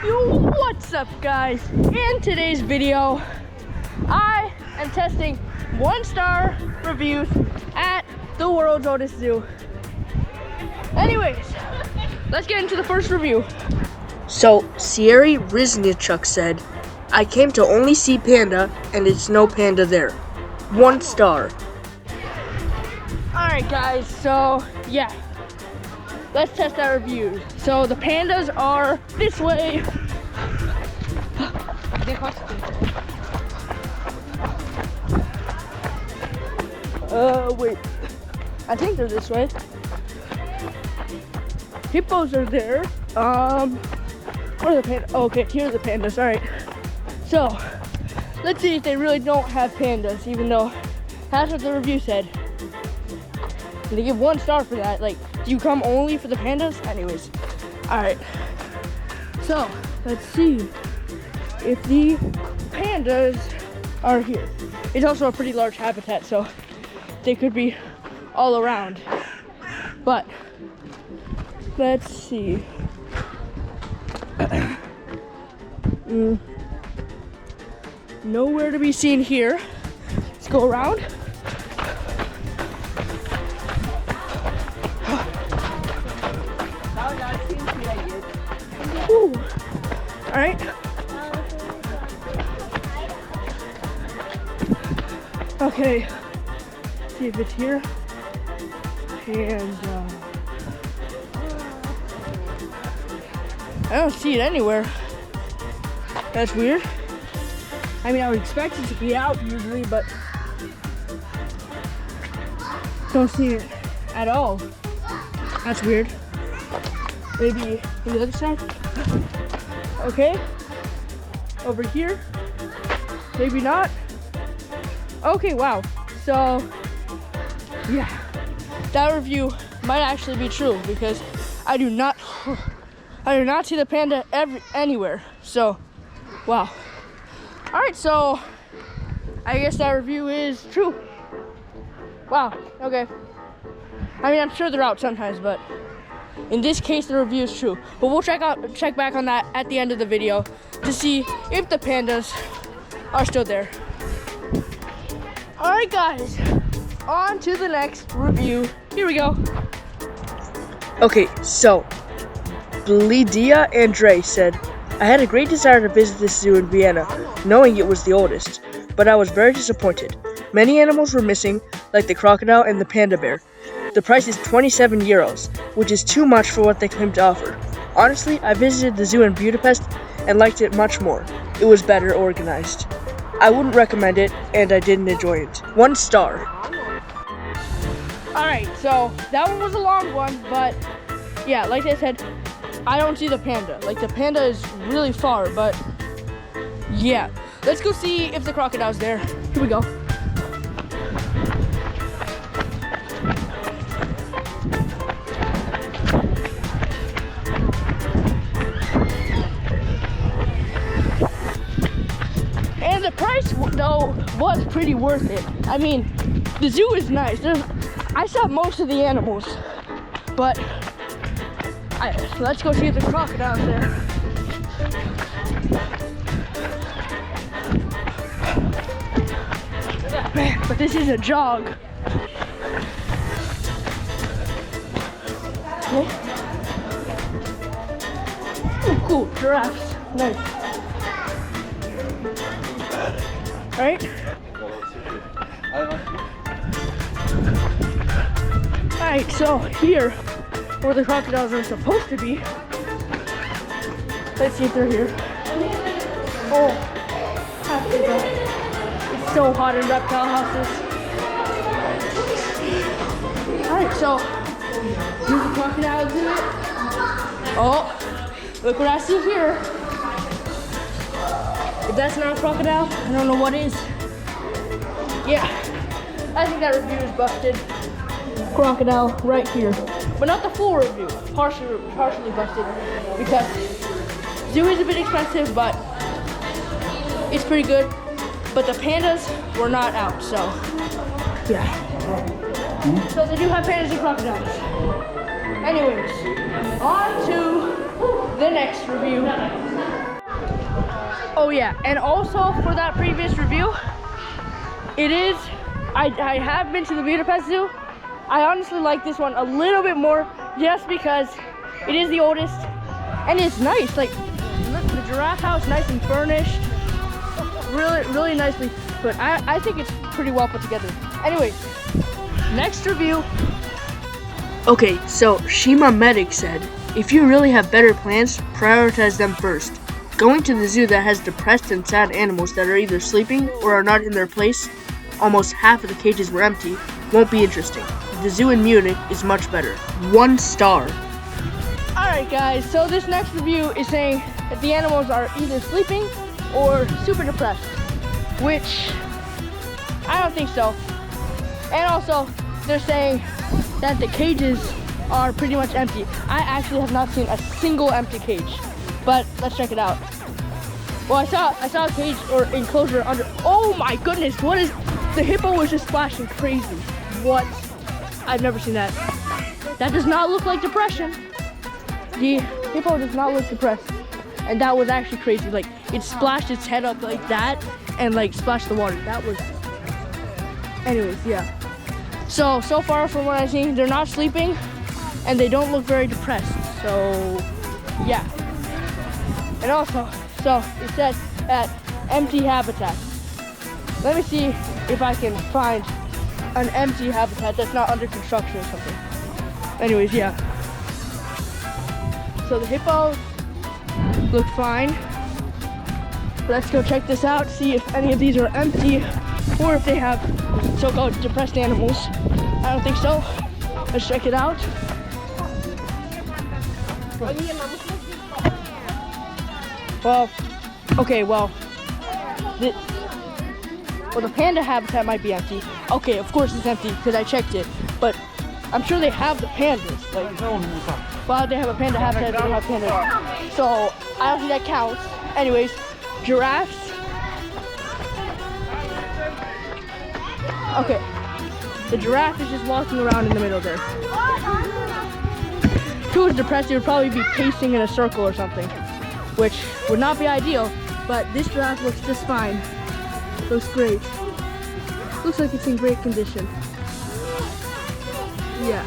Yo, what's up guys? In today's video, I am testing 1-star reviews at the world's oldest zoo. Anyways, let's get into the first review. So, Sierra Riznichuk said, I came to only see panda, and it's no panda there. 1 star. Alright guys, so yeah, let's test our reviews. So the pandas are this way. Wait, I think they're this way. Hippos are there. Where are the pandas? Oh, okay, here are the pandas. All right. So let's see if they really don't have pandas, even though that's what the review said. And they give 1 star for that. Like, do you come only for the pandas? Anyways, all right. So let's see if the pandas are here. It's also a pretty large habitat, so they could be all around. But let's see. Nowhere to be seen here. Let's go around. Whew. All right. Okay. See if it's here. And I don't see it anywhere. That's weird. I mean, I would expect it to be out usually, but don't see it at all. That's weird. Maybe on the other side. Okay. Over here. Maybe not. Okay, wow. So, yeah. That review might actually be true because I do not see the panda anywhere. So, wow. All right, so I guess that review is true. Wow. Okay. I mean, I'm sure they're out sometimes, but in this case, the review is true. But we'll check back on that at the end of the video to see if the pandas are still there. All right, guys. On to the next review. Here we go. Okay, so, Blidia Andre said, I had a great desire to visit this zoo in Vienna, knowing it was the oldest, but I was very disappointed. Many animals were missing, like the crocodile and the panda bear. The price is 27 euros, which is too much for what they claim to offer. Honestly, I visited the zoo in Budapest and liked it much more. It was better organized. I wouldn't recommend it, and I didn't enjoy it. 1 star. Alright, so that one was a long one, but yeah, like I said, I don't see the panda. Like, the panda is really far, but yeah. Let's go see if the crocodile's there. Here we go. And the price, though, was pretty worth it. I mean, the zoo is nice. I saw most of the animals, but let's go see if the crocodile's there. Man, but this is a jog. Okay. Oh, cool, giraffes. Nice. All right. Alright, so here, where the crocodiles are supposed to be, let's see if they're here. Oh, have to go. It's so hot in reptile houses. Alright, so here's the crocodile exhibit. Oh, look what I see here. If that's not a crocodile, I don't know what is. Yeah, I think that review is busted. Crocodile right here, but not the full review. Partially busted because zoo is a bit expensive, but it's pretty good. But the pandas were not out, so yeah. So they do have pandas and crocodiles. Anyways, on to the next review. Oh yeah, and also for that previous review, I have been to the Budapest Zoo. I honestly like this one a little bit more just because it is the oldest and it's nice. Like, look, the giraffe house, nice and furnished. Really nicely put. I think it's pretty well put together. Anyways, next review. Okay, so Shima Medic said, if you really have better plans, prioritize them first. Going to the zoo that has depressed and sad animals that are either sleeping or are not in their place, almost half of the cages were empty, won't be interesting. The zoo in Munich is much better. 1 star. Alright guys, so this next review is saying that the animals are either sleeping or super depressed, which I don't think so. And also, they're saying that the cages are pretty much empty. I actually have not seen a single empty cage, but let's check it out. Well, I saw a cage or enclosure under. Oh my goodness, what is, the hippo was just splashing crazy. What? I've never seen that. That does not look like depression. The hippo does not look depressed. And that was actually crazy. Like, it splashed its head up like that and like splashed the water. That was, anyways, yeah. So far from what I've seen, they're not sleeping and they don't look very depressed. So, yeah. And also, so it says at empty habitat. Let me see if I can find an empty habitat that's not under construction or something. Anyways, yeah. So the hippos look fine. Let's go check this out, see if any of these are empty or if they have so-called depressed animals. I don't think so. Let's check it out. Well, okay, well, the panda habitat might be empty. Okay, of course it's empty because I checked it, but I'm sure they have the pandas. Like, well, they have a panda habitat, they don't have pandas. So I don't think that counts. Anyways, giraffes. Okay, the giraffe is just walking around in the middle there. If it was depressed, it would probably be pacing in a circle or something, which would not be ideal, but this giraffe looks just fine. Looks great. Looks like it's in great condition. Yeah.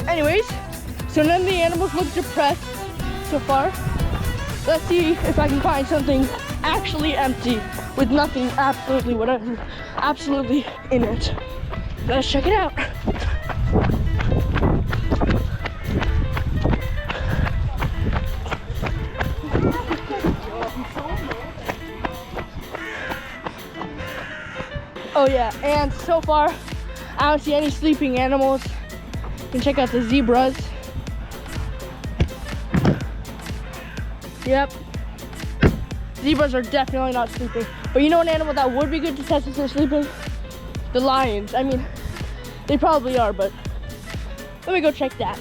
Anyways, so none of the animals look depressed so far. Let's see if I can find something actually empty with nothing absolutely in it. Let's check it out. Oh yeah, and so far I don't see any sleeping animals. You can check out the zebras. Yep. Zebras are definitely not sleeping. But you know an animal that would be good to test if they're sleeping? The lions. I mean, they probably are, but let me go check that.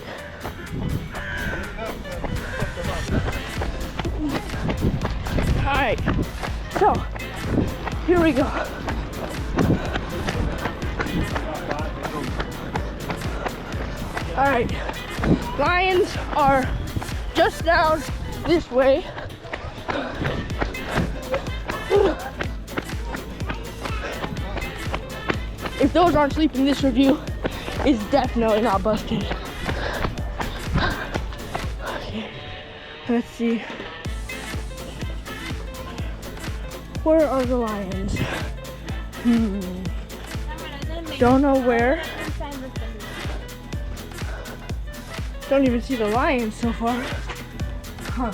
Alright, so here we go. Alright, lions are just down this way. If those aren't sleeping, this review is definitely not busted. Okay, let's see. Where are the lions? Don't know where. Don't even see the lions so far. Huh.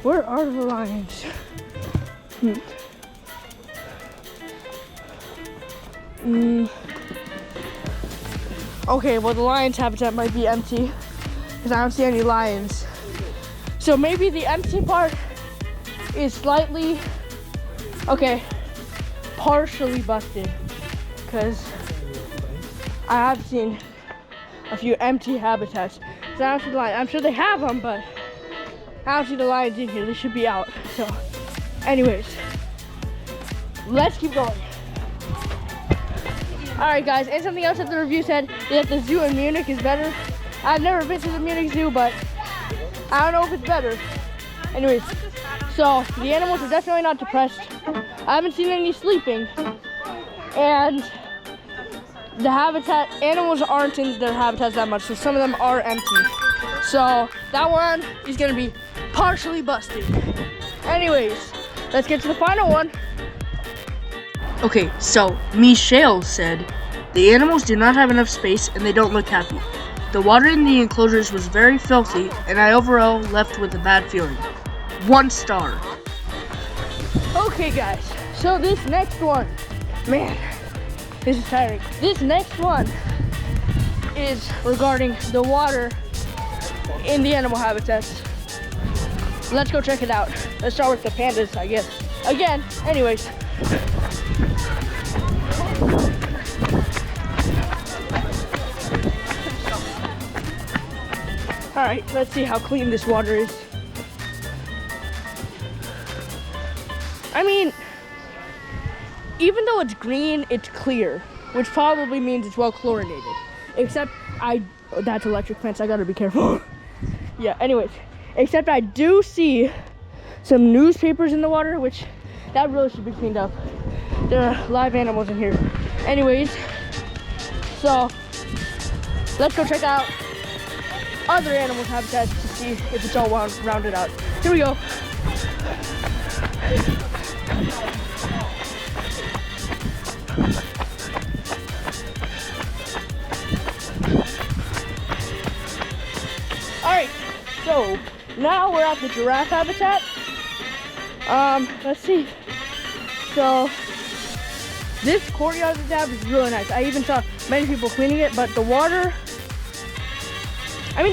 Where are the lions? Okay, well the lion's habitat might be empty because I don't see any lions. So maybe the empty part is slightly, okay, partially busted because I have seen a few empty habitats. So I don't see the lions. I'm sure they have them, but I don't see the lions in here. They should be out. So anyways, let's keep going. Alright guys, and something else that the review said is that the zoo in Munich is better. I've never been to the Munich Zoo, but I don't know if it's better. Anyways, so the animals are definitely not depressed. I haven't seen any sleeping. And the habitat, animals aren't in their habitats that much, so some of them are empty. So that one is gonna be partially busted. Anyways, let's get to the final one. Okay, so Michelle said, the animals do not have enough space and they don't look happy. The water in the enclosures was very filthy and I overall left with a bad feeling. 1 star. Okay guys, so this next one, man, this is tiring. This next one is regarding the water in the animal habitats. Let's go check it out. Let's start with the pandas, I guess. Again, anyways. All right, let's see how clean this water is. I mean, even though it's green, it's clear, which probably means it's well chlorinated. Except that's electric fence, I gotta be careful. Yeah, anyways, except I do see some newspapers in the water, which that really should be cleaned up. There are live animals in here. Anyways, so let's go check out other animals' habitats to see if it's all rounded out. Here we go. Alright, so now we're at the giraffe habitat. Let's see. So this courtyard that they have is really nice. I even saw many people cleaning it, but the water, I mean,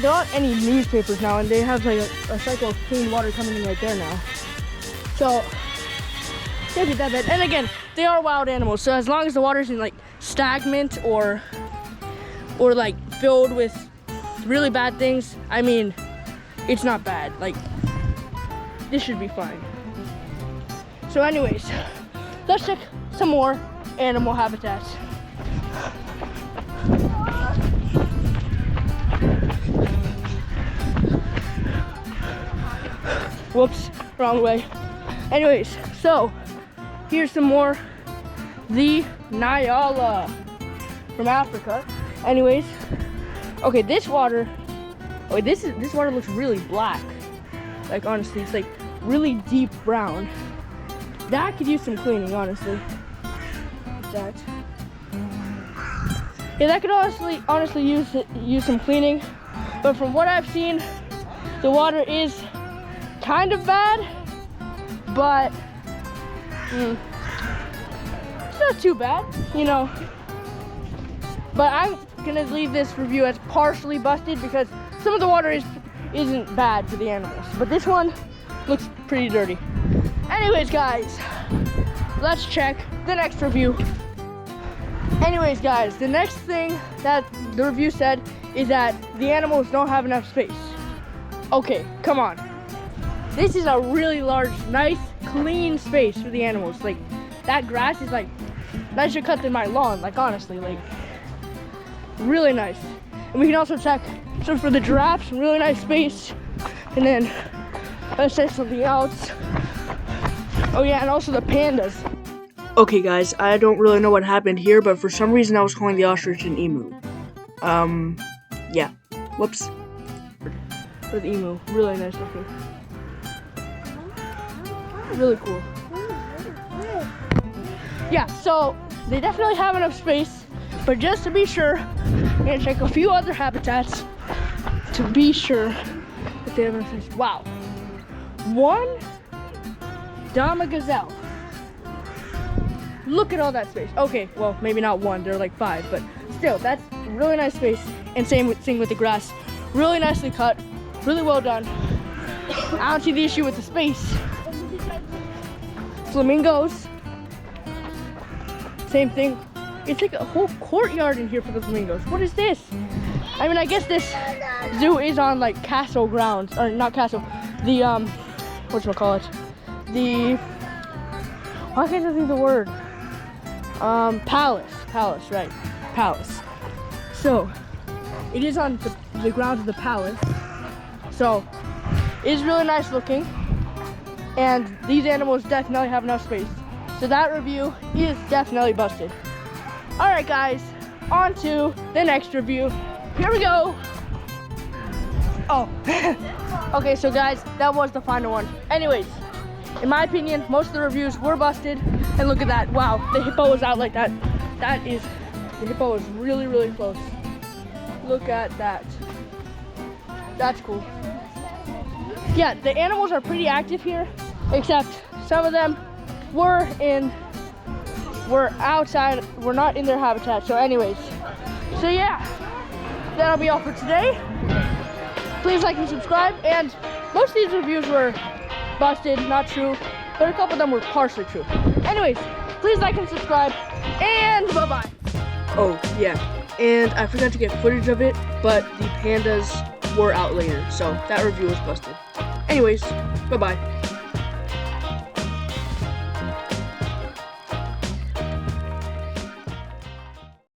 there aren't any newspapers now, and they have like a cycle of clean water coming in right there now. So can't be that bad. And again, they are wild animals, so as long as the water isn't like stagnant or like filled with really bad things, I mean, it's not bad. Like, this should be fine. So anyways, let's check some more animal habitats. Whoops, wrong way. Anyways, so here's some more. The Nyala from Africa. Anyways, okay, this water looks really black. Like, honestly, it's like really deep brown. That could use some cleaning, honestly. That could honestly use some cleaning. But from what I've seen, the water is kind of bad, but it's not too bad, you know. But I'm gonna leave this review as partially busted because some of the water isn't bad for the animals, but this one looks pretty dirty. Anyways, guys, let's check the next review. Anyways, guys, the next thing that the review said is that the animals don't have enough space. Okay, come on. This is a really large, nice, clean space for the animals. Like, that grass is like nicer cut than my lawn, like, honestly, like, really nice. And we can also check, so for the giraffes, really nice space. And then let's check something else. Oh yeah, and also the pandas. Okay guys, I don't really know what happened here, but for some reason I was calling the ostrich an emu. Yeah. Whoops. For the emu, really nice looking. Really cool. Yeah, so they definitely have enough space, but just to be sure, I'm gonna check a few other habitats to be sure that they have enough space. Wow. One Dama gazelle. Look at all that space. Okay, well, maybe not one, there are like 5, but still, that's really nice space. And same with the grass. Really nicely cut, really well done. I don't see the issue with the space. Flamingos, same thing. It's like a whole courtyard in here for the flamingos. What is this? I mean, I guess this zoo is on like castle grounds, or not castle, the whatchamacallit? Why can't I think of the word? Palace, right, palace. So, it is on the grounds of the palace. So, it is really nice looking. And these animals definitely have enough space. So that review is definitely busted. All right, guys, on to the next review. Here we go. Oh, okay, so guys, that was the final one. Anyways, in my opinion, most of the reviews were busted. And look at that, wow, the hippo was out like that. The hippo was really, really close. Look at that. That's cool. Yeah, the animals are pretty active here, except some of them were outside, were not in their habitat. So anyways, so yeah, that'll be all for today. Please like and subscribe. And most of these reviews were busted, not true, but a couple of them were partially true. Anyways, please like and subscribe, and bye-bye. Oh, yeah. And I forgot to get footage of it, but the pandas were out later, so that review was busted. Anyways, bye-bye.